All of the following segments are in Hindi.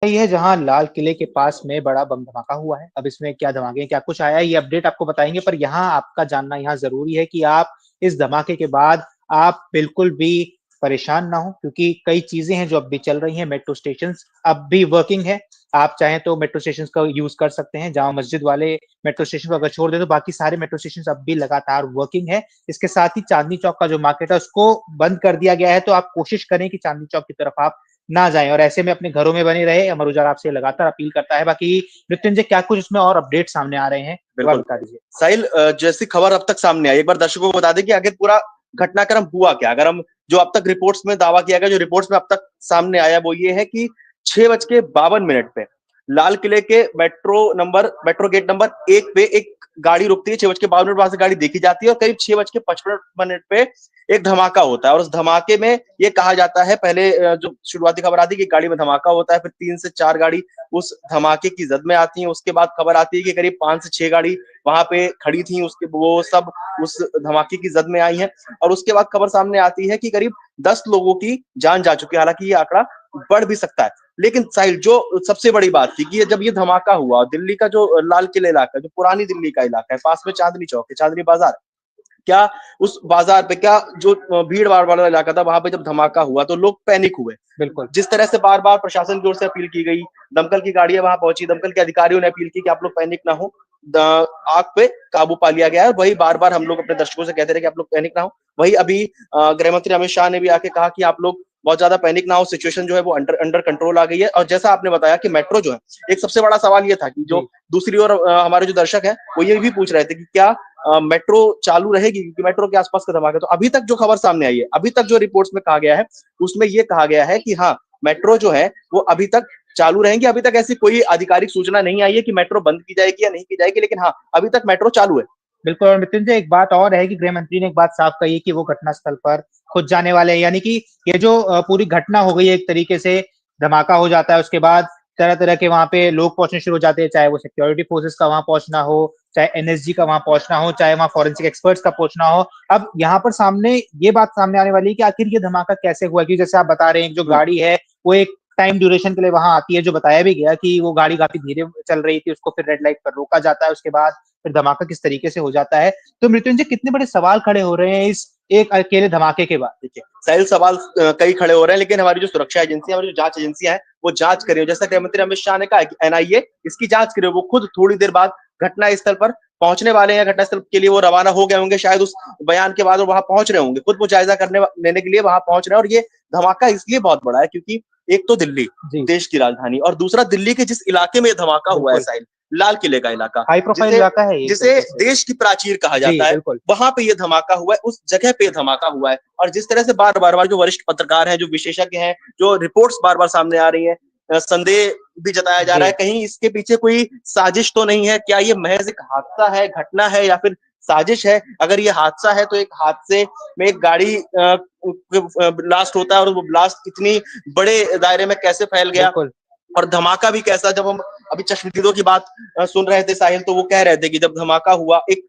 यही है जहां लाल किले के पास में बड़ा बम धमाका हुआ है। अब इसमें क्या धमाके क्या कुछ आया है ये अपडेट आपको बताएंगे, पर यहाँ आपका जानना यहाँ जरूरी है कि आप इस धमाके के बाद आप बिल्कुल भी परेशान ना हो, क्योंकि कई चीजें हैं जो अब भी चल रही हैं। मेट्रो स्टेशन अब भी वर्किंग है। आप चाहें तो मेट्रो स्टेशन का यूज कर सकते हैं। जामा मस्जिद वाले मेट्रो स्टेशन को अगर छोड़ दे तो बाकी सारे मेट्रो स्टेशन अब भी लगातार वर्किंग है। इसके साथ ही चांदनी चौक का जो मार्केट है उसको बंद कर दिया गया है, तो आप कोशिश करें कि चांदनी चौक की तरफ आप ना जाएं और ऐसे में अपने घरों में बने रहे। अमर उजाला आपसे लगातार अपील करता है। बाकी मृत्युंजय, क्या कुछ इसमें और अपडेट सामने आ रहे हैं, वो बिल्कुल बता दीजिए। साहिल, जैसी खबर अब तक सामने आई, एक बार दर्शकों को बता दें कि आखिर पूरा घटनाक्रम हुआ क्या। अगर हम जो अब तक रिपोर्ट्स में दावा किया गया, जो रिपोर्ट्स में अब तक सामने आया, वो ये है कि 6:52 पे लाल किले के मेट्रो गेट नंबर 1 पे एक गाड़ी रुकती है। 6:52 वहां से गाड़ी देखी जाती है और करीब 6:55 पे एक धमाका होता है। और उस धमाके में ये कहा जाता है, पहले जो शुरुआती खबर आती है कि गाड़ी में धमाका होता है, फिर 3 से 4 गाड़ी उस धमाके की जद में आती है। उसके बाद खबर आती है कि करीब 5 से 6 गाड़ी वहां पे खड़ी थी, उसके वो सब उस धमाके की जद में आई है। और उसके बाद खबर सामने आती है कि करीब 10 लोगों की जान जा चुकी है। हालांकि ये आंकड़ा बढ़ भी सकता है, लेकिन साहिल जो सबसे बड़ी बात थी कि जब ये धमाका हुआ, दिल्ली का जो लाल किले इलाका, जो पुरानी दिल्ली का इलाका है, पास में चांदनी चौक है, चांदनी बाजार, क्या उस बाजार पे, क्या जो भीड़ भाड़ वाला इलाका था, वहां पे जब धमाका हुआ तो लोग पैनिक हुए। बिल्कुल। जिस तरह से बार बार प्रशासन की ओर से अपील की गई, दमकल की गाड़ियां वहां पहुंची, दमकल के अधिकारियों ने अपील की कि आप लोग पैनिक ना हो, आग पे काबू पा लिया गया है। वही बार बार हम लोग अपने दर्शकों से कहते रहे कि आप लोग पैनिक ना हो। वही अभी गृह मंत्री अमित शाह ने भी आके कहा कि आप लोग बहुत ज्यादा पैनिक ना हो, सिचुएशन जो है वो अंडर अंडर कंट्रोल आ गई है। और जैसा आपने बताया कि मेट्रो जो है, एक सबसे बड़ा सवाल ये था कि जो जी दूसरी ओर हमारे जो दर्शक है वो ये भी पूछ रहे थे कि क्या मेट्रो चालू रहेगी, क्योंकि मेट्रो के आसपास का धमाका। तो अभी तक जो खबर सामने आई है, अभी तक जो रिपोर्ट्स में कहा गया है, उसमें ये कहा गया है कि हाँ, मेट्रो जो है वो अभी तक चालू रहेंगी। अभी तक ऐसी कोई आधिकारिक सूचना नहीं आई है कि मेट्रो बंद की जाएगी या नहीं की जाएगी, लेकिन हाँ, अभी तक मेट्रो चालू है। बिल्कुल। और मृत्युंजय, एक बात और है कि गृह मंत्री ने एक बात साफ कही है कि वो घटनास्थल पर खुद जाने वाले हैं। यानी कि ये जो पूरी घटना हो गई है, एक तरीके से धमाका हो जाता है, उसके बाद तरह तरह के वहां पे लोग पहुंचने शुरू हो जाते हैं, चाहे वो सिक्योरिटी फोर्सेस का वहां पहुंचना हो, चाहे एनएसजी का वहां पहुंचना हो, चाहे वहां फॉरेंसिक एक्सपर्ट्स का पहुंचना हो। अब यहाँ पर सामने ये बात सामने आने वाली है कि आखिर ये धमाका कैसे हुआ, कि जैसे आप बता रहे हैं जो गाड़ी है वो एक टाइम ड्यूरेशन के लिए वहां आती है, जो बताया भी गया कि वो गाड़ी काफी धीरे चल रही थी, उसको फिर रेड लाइट पर रोका जाता है, उसके बाद फिर धमाका किस तरीके से हो जाता है। तो मृत्युंजय, कितने बड़े सवाल खड़े हो रहे हैं इस एक अकेले धमाके के बाद। देखिए साहिल, सवाल कई खड़े हो रहे हैं, लेकिन हमारी जो सुरक्षा एजेंसी, हमारी जो जांच एजेंसियां हैं, वो जांच कर रही है। जैसा गृह मंत्री अमित शाह ने कहा कि एनआईए इसकी जांच करे, वो खुद थोड़ी देर बाद घटना स्थल पर पहुंचने वाले हैं। घटनास्थल के लिए वो रवाना हो गए होंगे, शायद उस बयान के बाद वो वहां पहुंच रहे होंगे, खुद वो जायजा लेने के लिए वहां पहुंच रहे हैं। और ये धमाका इसलिए बहुत बड़ा है क्योंकि एक तो दिल्ली, जी देश की राजधानी, और दूसरा दिल्ली के जिस इलाके में धमाका हुआ है बिल्कुल। साहिल, लाल किले का इलाका, हाई प्रोफाइल जिसे इलाका है ये एक जिसे तरीके से। देश की प्राचीर कहा जी जाता है, बिल्कुल। वहां पे ये धमाका हुआ है, उस जगह पे धमाका हुआ है। और जिस तरह से बार बार जो वरिष्ठ पत्रकार हैं, जो विशेषज्ञ हैं, जो रिपोर्ट्स बार बार सामने आ रही है, संदेह भी जताया जा रहा है जी कहीं इसके पीछे कोई साजिश तो नहीं है। क्या ये महज एक हादसा है, घटना है, या फिर साजिश है? अगर ये हादसा है तो एक हादसे में एक गाड़ी ब्लास्ट होता है, और वो ब्लास्ट इतनी बड़े दायरे में कैसे फैल गया, बिल्कुल। और धमाका भी कैसा। जब हम अभी चश्मदीदों की बात सुन रहे थे साहिल, तो वो कह रहे थे कि जब धमाका हुआ, एक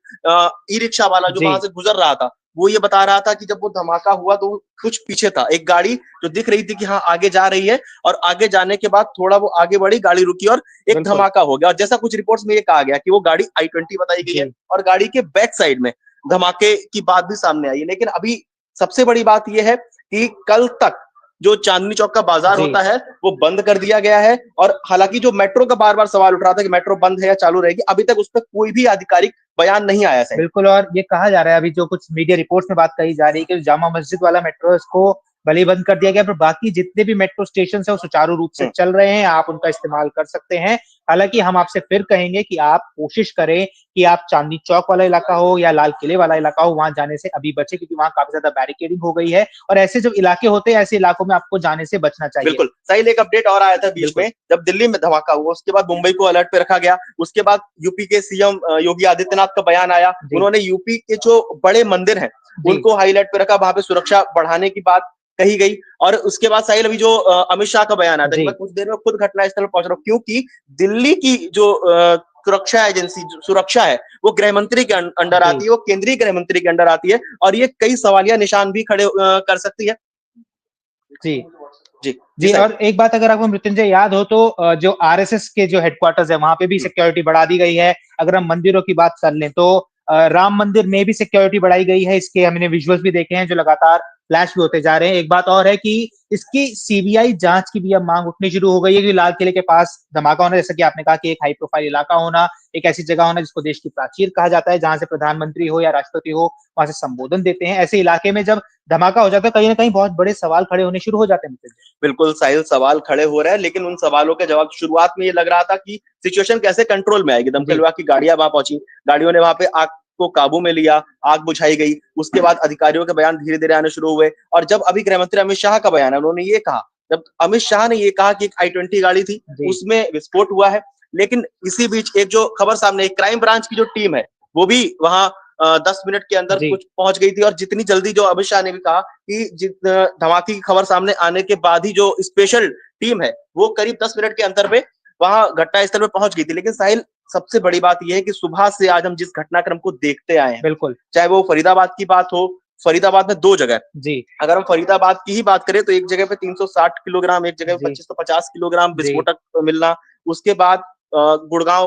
ई रिक्शा वाला जो जी वहां से गुजर रहा था, वो ये बता रहा था कि जब वो धमाका हुआ तो कुछ पीछे था एक गाड़ी जो दिख रही थी कि हाँ आगे जा रही है, और आगे जाने के बाद थोड़ा वो आगे बढ़ी, गाड़ी रुकी और एक बिल्कुल। धमाका हो गया। और जैसा कुछ रिपोर्ट्स में ये कहा गया कि वो गाड़ी I-20 बताई गई है, जी और गाड़ी के बैक साइड में धमाके की बात भी सामने आई है। लेकिन अभी सबसे बड़ी बात यह है कि कल तक जो चांदनी चौक का बाजार जी होता है वो बंद कर दिया गया है। और हालांकि जो मेट्रो का बार बार सवाल उठ रहा था कि मेट्रो बंद है या चालू रहेगी, अभी तक उस पर कोई भी आधिकारिक बयान नहीं आया है। बिल्कुल। और ये कहा जा रहा है, अभी जो कुछ मीडिया रिपोर्ट्स में बात कही जा रही है कि जामा मस्जिद वाला मेट्रो इसको भले ही बंद कर दिया गया, पर बाकी जितने भी मेट्रो स्टेशन है वो सुचारू रूप से चल रहे हैं, आप उनका इस्तेमाल कर सकते हैं। हालांकि हम आपसे फिर कहेंगे कि आप कोशिश करें कि आप चांदनी चौक वाला इलाका हो या लाल किले वाला इलाका हो, वहां जाने से अभी बचे, क्योंकि वहां काफी ज्यादा बैरिकेडिंग हो गई है और ऐसे जब इलाके होते हैं ऐसे इलाकों में आपको जाने से बचना चाहिए। बिल्कुल साहिल, एक अपडेट और आया था बीच बिल्कुल। में, जब दिल्ली में धमाका हुआ उसके बाद मुंबई को अलर्ट पे रखा गया। उसके बाद यूपी के सीएम योगी आदित्यनाथ का बयान आया, जी उन्होंने यूपी के जो बड़े मंदिर हैं जी उनको हाईलाइट पे रखा, वहां पे सुरक्षा बढ़ाने की बात कही गई। और उसके बाद साहिल अभी जो अमित शाह का बयान आया था कि जी मैं कुछ देर में खुद घटनास्थल पर पहुंच रहा हूँ, क्योंकि दिल्ली की जो सुरक्षा एजेंसी, जो सुरक्षा है, वो गृह मंत्री के अंडर जी आती है, वो केंद्रीय गृह मंत्री के अंडर आती है, और ये कई सवालिया निशान भी खड़े कर सकती है। जी। जी जी, और एक बात अगर आपको मृत्युंजय याद हो तो जो आरएसएस के जो हेडक्वार्टर्स है वहां पे भी सिक्योरिटी बढ़ा दी गई है। अगर हम मंदिरों की बात कर लें तो राम मंदिर में भी सिक्योरिटी बढ़ाई गई है। इसके हमने विजुअल्स भी देखे हैं जो लगातार फ्लैश भी होते जा रहे हैं। एक बात और है कि इसकी सीबीआई जांच की भी अब मांग उठनी शुरू हो गई है कि लाल किले के पास धमाका होना, जैसा कि आपने कहा कि एक हाई प्रोफाइल इलाका होना, एक ऐसी जगह होना जिसको देश की प्राचीर कहा जाता है, जहां से प्रधानमंत्री हो या राष्ट्रपति हो वहां से संबोधन देते हैं। ऐसे इलाके में जब धमाका हो जाता है कहीं ना कहीं बहुत बड़े सवाल खड़े होने शुरू हो जाते हैं। बिल्कुल साहिल, सवाल खड़े हो रहे हैं, लेकिन उन सवालों के जवाब शुरुआत में ये लग रहा था कि सिचुएशन कैसे कंट्रोल में आएगी। दमकल विभाग की गाड़ियां वहां पहुंची, गाड़ियों ने वहां पे आग को काबू में लिया, आग बुझाई गई। उसके बाद अधिकारियों के बयान धीरे धीरे आने शुरू हुए, और जब अभी गृह मंत्री अमित शाह का बयान है, उन्होंने ये कहा, जब अमित शाह ने ये कहा कि एक I-20 गाड़ी थी, उसमें विस्फोट हुआ है। लेकिन इसी बीच एक जो खबर सामने, एक क्राइम ब्रांच की जो टीम है वो भी वहां 10 मिनट के अंदर कुछ पहुंच गई थी। और जितनी जल्दी, जो अमित शाह ने भी कहा कि धमाके की खबर सामने आने के बाद ही जो स्पेशल टीम है वो करीब 10 मिनट के अंतर में वहां घटनास्थल पे पहुंच गई थी। लेकिन साहिल, सबसे बड़ी बात यह है कि सुबह से आज हम जिस घटनाक्रम को देखते आए हैं, बिल्कुल, चाहे वो फरीदाबाद की बात हो, फरीदाबाद में 2 जगह जी, अगर हम फरीदाबाद की ही बात करें तो एक जगह पे 360 किलोग्राम, एक जगह पे 2550 किलोग्राम विस्फोटक मिलना। उसके बाद गुड़गांव,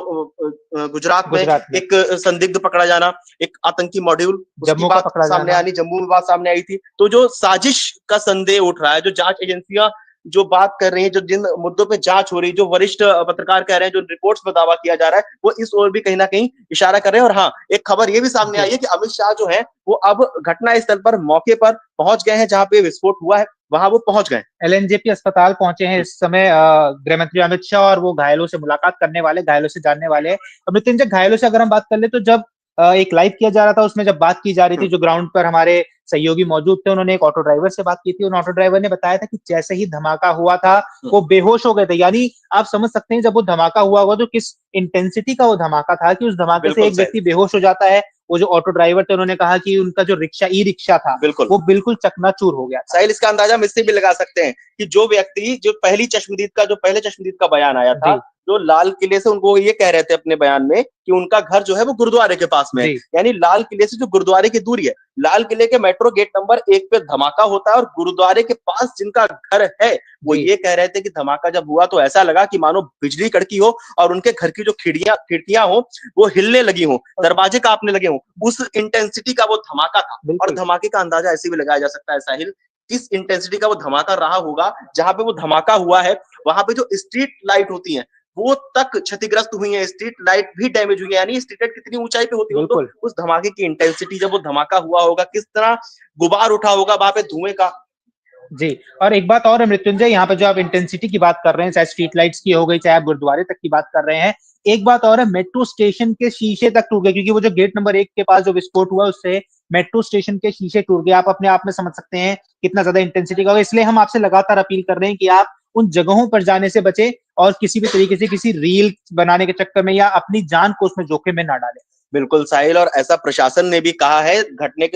गुजरात में एक संदिग्ध पकड़ा जाना, एक आतंकी मॉड्यूल, उसकी बात सामने आनी, जम्मू में बात सामने आई थी। तो जो साजिश का संदेह उठ रहा है, जो जांच एजेंसियां जो बात कर रही है, जो जिन मुद्दों पे जांच हो रही है, जो वरिष्ठ पत्रकार कह रहे हैं, जो रिपोर्ट्स में दावा किया जा रहा है, वो इस ओर भी कहीं ना कहीं इशारा कर रहे हैं। और हाँ, एक खबर ये भी सामने आई है कि अमित शाह जो है वो अब घटना स्थल पर, मौके पर पहुंच गए हैं, जहां पे विस्फोट हुआ है वहां वो पहुंच गए। एलएनजेपी अस्पताल पहुंचे हैं इस समय गृह मंत्री अमित शाह, और वो घायलों से मुलाकात करने वाले, घायलों से जानने वाले हैं। और मृत्युंजय, घायलों से अगर हम बात कर ले तो जब एक लाइव किया जा रहा था उसमें जब बात की जा रही थी, जो ग्राउंड पर हमारे सहयोगी मौजूद थे, उन्होंने एक ऑटो ड्राइवर से बात की थी। उन ऑटो ड्राइवर ने बताया था कि जैसे ही धमाका हुआ था वो बेहोश हो गए थे। यानी आप समझ सकते हैं जब वो धमाका हुआ होगा तो किस इंटेंसिटी का वो धमाका था कि उस धमाके से एक व्यक्ति बेहोश हो जाता है। वो जो ऑटो ड्राइवर थे उन्होंने कहा कि उनका जो ई रिक्शा था वो बिल्कुल चकनाचूर हो गया। साहिल, इसका अंदाजा हम इससे भी लगा सकते हैं कि जो व्यक्ति, जो पहले चश्मदीद का बयान आया था, जो लाल किले से, उनको ये कह रहे थे अपने बयान में कि उनका घर जो है वो गुरुद्वारे के पास में है। यानी लाल किले से जो गुरुद्वारे की दूरी है, लाल किले के मेट्रो गेट नंबर 1 पे धमाका होता है, और गुरुद्वारे के पास जिनका घर है वो ये कह रहे थे कि धमाका जब हुआ तो ऐसा लगा कि मानो बिजली कड़की हो और उनके घर की जो खिड़कियां हो वो हिलने लगी हो, दरवाजे कांपने लगे हो। उस इंटेंसिटी का वो धमाका था। और धमाके का अंदाजा ऐसे भी लगाया जा सकता है साहिल, किस इंटेंसिटी का वो धमाका रहा होगा। जहां पे वो धमाका हुआ है वहां पे जो स्ट्रीट लाइट होती है वो तक क्षतिग्रस्त हुई है, स्ट्रीट लाइट भी डैमेज हुई है। यानी स्ट्रीट लाइट कितनी ऊंचाई पे होती है, तो उस धमाके की इंटेंसिटी, जब वो धमाका हुआ होगा, किस तरह गुबार उठा होगा वहां पे धुएं का। जी, और एक बात और है मृत्युंजय, यहाँ पे जो आप इंटेंसिटी की बात कर रहे हैं, चाहे स्ट्रीट लाइट्स की हो गई, चाहे आप गुरुद्वारे तक की बात कर रहे हैं, एक बात और है, मेट्रो स्टेशन के शीशे तक टूट गए। क्योंकि वो जो गेट नंबर 1 के पास जो विस्फोट हुआ उससे मेट्रो स्टेशन के शीशे टूट गए। आप अपने आप में समझ सकते हैं कितना ज्यादा इंटेंसिटी का होगा। इसलिए हम आपसे लगातार अपील कर रहे हैं कि आप उन जगहों पर जाने से बचे और किसी भी तरीके से किसी रील बनाने के चक्कर में या अपनी जान को उसमें जोखिम में ना डालें। बिल्कुल साहिल, और ऐसा प्रशासन ने भी कहा है। घटना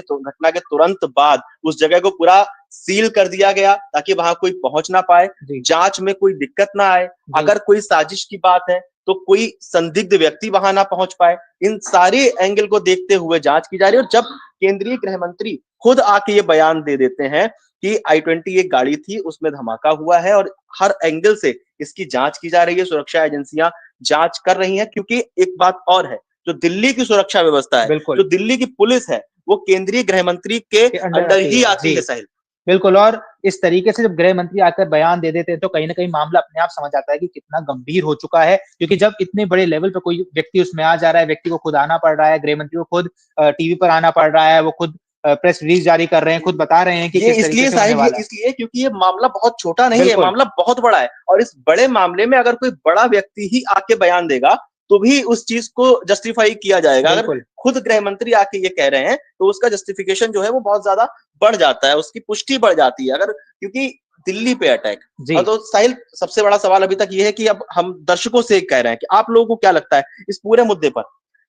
के तुरंत बाद उस जगह को पूरा सील कर दिया गया ताकि वहां कोई पहुंच ना पाए, जांच में कोई दिक्कत ना आए। अगर कोई साजिश की बात है तो कोई संदिग्ध व्यक्ति वहां ना पहुंच पाए। इन सारे एंगल को देखते हुए जांच की जा रही है। और जब केंद्रीय गृह मंत्री खुद आके ये बयान दे देते हैं कि I-20 एक गाड़ी थी, उसमें धमाका हुआ है, और हर एंगल से इसकी जांच की जा रही है, सुरक्षा एजेंसियां जांच कर रही हैं। क्योंकि एक बात और है, जो दिल्ली की सुरक्षा व्यवस्था है, जो दिल्ली की पुलिस है, वो केंद्रीय गृह मंत्री के अंडर ही आती है साहिल। बिल्कुल, और इस तरीके से जब गृह मंत्री आकर बयान दे देते हैं तो कहीं ना कहीं मामला अपने आप समझ आता है कि कितना गंभीर हो चुका है। क्योंकि जब इतने बड़े लेवल पर कोई व्यक्ति उसमें आ जा रहा है, व्यक्ति को खुद आना पड़ रहा है, गृह मंत्री को खुद टीवी पर आना पड़ रहा है, वो खुद प्रेस रिलीज जारी कर रहे हैं, खुद बता रहे हैं कि ये इसलिए साहिल, ये इसलिए क्योंकि ये मामला बहुत छोटा नहीं है, मामला बहुत बड़ा है। और इस बड़े मामले में अगर कोई बड़ा व्यक्ति ही आके बयान देगा तो भी उस चीज को जस्टिफाई किया जाएगा। अगर खुद गृह मंत्री आके ये कह रहे हैं तो उसका जस्टिफिकेशन जो है वो बहुत ज्यादा बढ़ जाता है, उसकी पुष्टि बढ़ जाती है। अगर क्योंकि दिल्ली पे अटैक, तो साहिल, सबसे बड़ा सवाल अभी तक ये है कि अब हम दर्शकों से कह रहे हैं कि आप लोगों को क्या लगता है इस पूरे मुद्दे पर,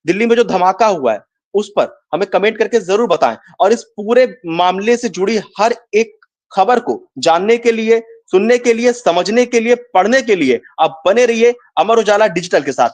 दिल्ली में जो धमाका हुआ है उस पर हमें कमेंट करके जरूर बताएं। और इस पूरे मामले से जुड़ी हर एक खबर को जानने के लिए, सुनने के लिए, समझने के लिए, पढ़ने के लिए आप बने रहिए अमर उजाला डिजिटल के साथ।